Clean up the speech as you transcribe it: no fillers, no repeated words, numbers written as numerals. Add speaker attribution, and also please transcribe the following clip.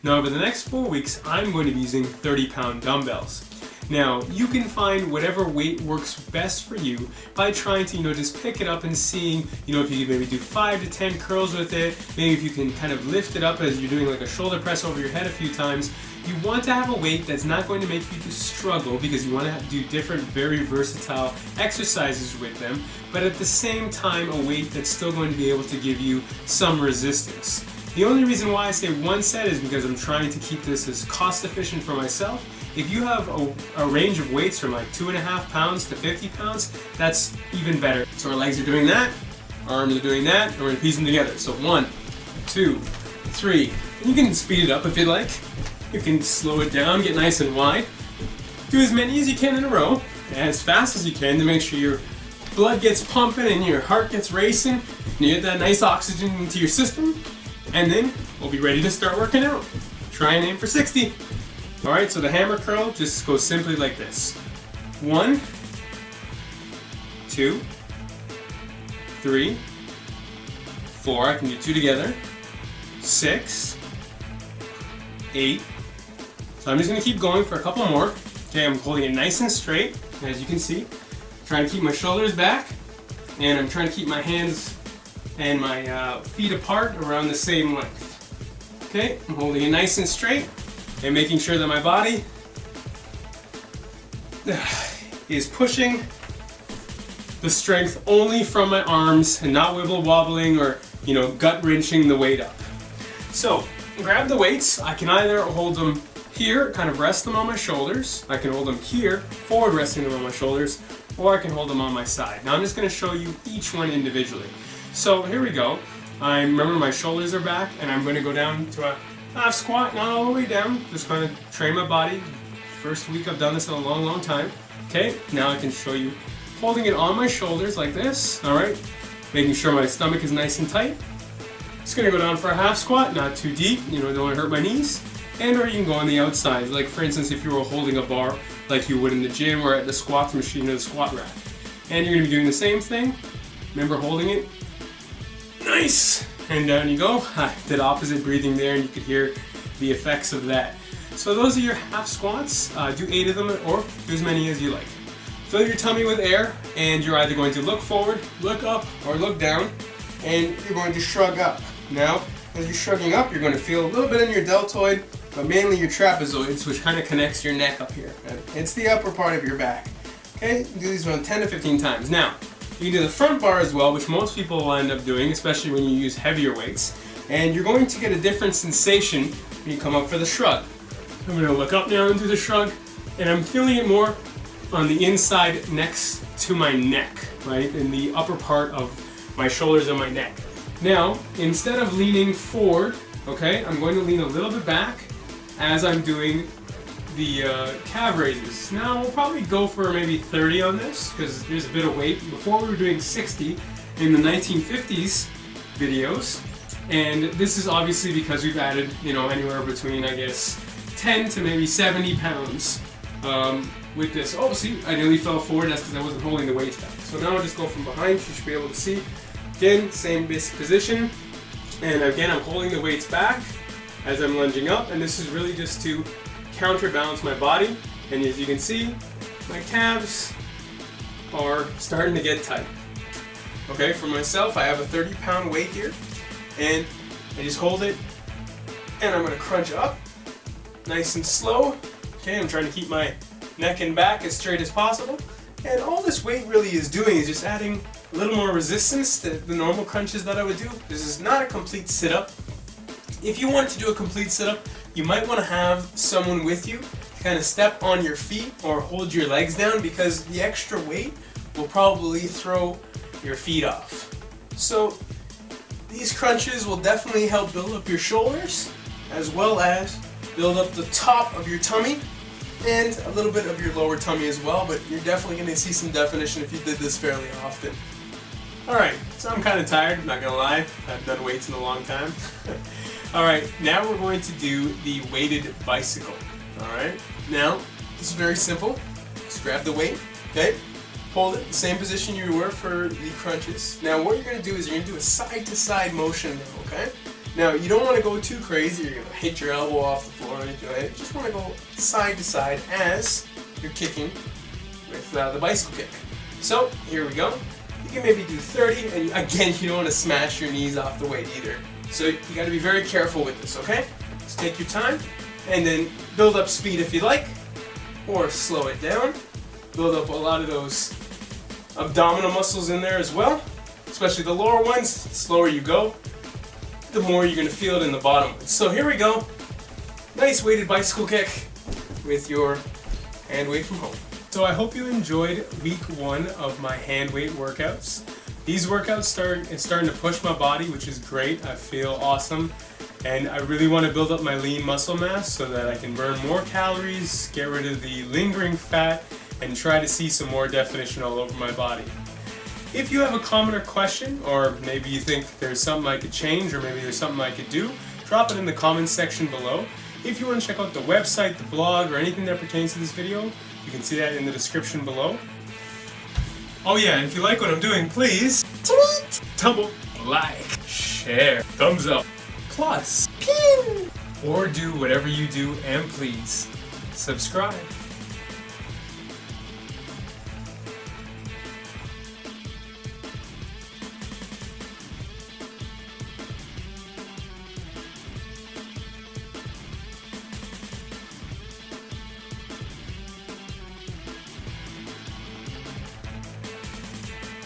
Speaker 1: Now over the next 4 weeks, I'm going to be using 30-pound dumbbells. Now, you can find whatever weight works best for you by trying to, just pick it up and seeing, if you can maybe do 5 to 10 curls with it, maybe if you can kind of lift it up as you're doing like a shoulder press over your head a few times. You want to have a weight that's not going to make you struggle because you want to do different, very versatile exercises with them, but at the same time, a weight that's still going to be able to give you some resistance. The only reason why I say one set is because I'm trying to keep this as cost efficient for myself. If you have a range of weights from like 2.5 pounds to 50 pounds, that's even better. So our legs are doing that, arms are doing that, and we're going to piece them together. So 1, 2, 3. And you can speed it up if you'd like. You can slow it down, get nice and wide. Do as many as you can in a row, as fast as you can to make sure your blood gets pumping and your heart gets racing, and you get that nice oxygen into your system. And then we'll be ready to start working out. Try and aim for 60. Alright, so the hammer curl just goes simply like this. 1, 2, 3, 4, I can do 2 together, 6, 8. So I'm just going to keep going for a couple more. Okay, I'm holding it nice and straight, as you can see. I'm trying to keep my shoulders back, and I'm trying to keep my hands and my feet apart around the same length. Okay, I'm holding it nice and straight and making sure that my body is pushing the strength only from my arms and not wibble wobbling or gut wrenching the weight up. So grab the weights. I can either hold them here, kind of rest them on my shoulders. I can hold them here, forward resting them on my shoulders, or I can hold them on my side. Now I'm just going to show you each one individually. So here we go. I remember my shoulders are back, and I'm going to go down to a half squat, not all the way down, just kind of train my body. First week I've done this in a long, long time. Okay, now I can show you holding it on my shoulders like this, all right? Making sure my stomach is nice and tight. Just gonna go down for a half squat, not too deep, don't want to hurt my knees. And or you can go on the outside, like for instance if you were holding a bar like you would in the gym or at the squat machine or the squat rack. And you're gonna be doing the same thing. Remember holding it. Nice! And down you go. I did opposite breathing there and you could hear the effects of that. So those are your half squats. Do 8 of them or do as many as you like. Fill your tummy with air and you're either going to look forward, look up, or look down, and you're going to shrug up. Now, as you're shrugging up, you're going to feel a little bit in your deltoid, but mainly your trapezoids, which kind of connects your neck up here. It's the upper part of your back. Okay, do these around 10 to 15 times. Now, you can do the front bar as well, which most people will end up doing, especially when you use heavier weights. And you're going to get a different sensation when you come up for the shrug. I'm going to look up now and do the shrug, and I'm feeling it more on the inside next to my neck, right? In the upper part of my shoulders and my neck. Now, instead of leaning forward, okay, I'm going to lean a little bit back as I'm doing the calf raises. Now we'll probably go for maybe 30 on this because there's a bit of weight. Before we were doing 60 in the 1950s videos, and this is obviously because we've added anywhere between I guess 10 to maybe 70 pounds with this. Oh, see, I nearly fell forward. That's because I wasn't holding the weights back. So now I'll just go from behind. You should be able to see. Again, same basic position, and again I'm holding the weights back as I'm lunging up, and this is really just to counterbalance my body. And as you can see, my calves are starting to get tight. Okay, for myself, I have a 30-pound weight here, and I just hold it, and I'm going to crunch up, nice and slow. Okay, I'm trying to keep my neck and back as straight as possible, and all this weight really is doing is just adding a little more resistance to the normal crunches that I would do. This is not a complete sit-up. If you want to do a complete sit-up, you might want to have someone with you to kind of step on your feet or hold your legs down, because the extra weight will probably throw your feet off. So these crunches will definitely help build up your shoulders as well as build up the top of your tummy and a little bit of your lower tummy as well, but you're definitely going to see some definition if you did this fairly often. Alright, so I'm kind of tired, I'm not going to lie. I haven't done weights in a long time. Alright, now we're going to do the weighted bicycle. Alright, now this is very simple. Just grab the weight, okay? Hold it, the same position you were for the crunches. Now what you're going to do is you're going to do a side-to-side motion now, okay? Now, you don't want to go too crazy. You're going to hit your elbow off the floor or anything like that. You just want to go side to side as you're kicking with the bicycle kick. So, here we go. You can maybe do 30, and again, you don't want to smash your knees off the weight either. So you got to be very careful with this, okay? Just take your time, and then build up speed if you like, or slow it down. Build up a lot of those abdominal muscles in there as well, especially the lower ones. The slower you go, the more you're going to feel it in the bottom ones. So here we go. Nice weighted bicycle kick with your hand weight from home. So I hope you enjoyed week 1 of my hand weight workouts. These workouts starting to push my body, which is great. I feel awesome, and I really want to build up my lean muscle mass so that I can burn more calories, get rid of the lingering fat, and try to see some more definition all over my body. If you have a comment or question, or maybe you think there's something I could change, or maybe there's something I could do, drop it in the comments section below. If you want to check out the website, the blog, or anything that pertains to this video, you can see that in the description below. Oh yeah, and if you like what I'm doing, please tweet, double like, share, thumbs up, plus pin, or do whatever you do, and please subscribe.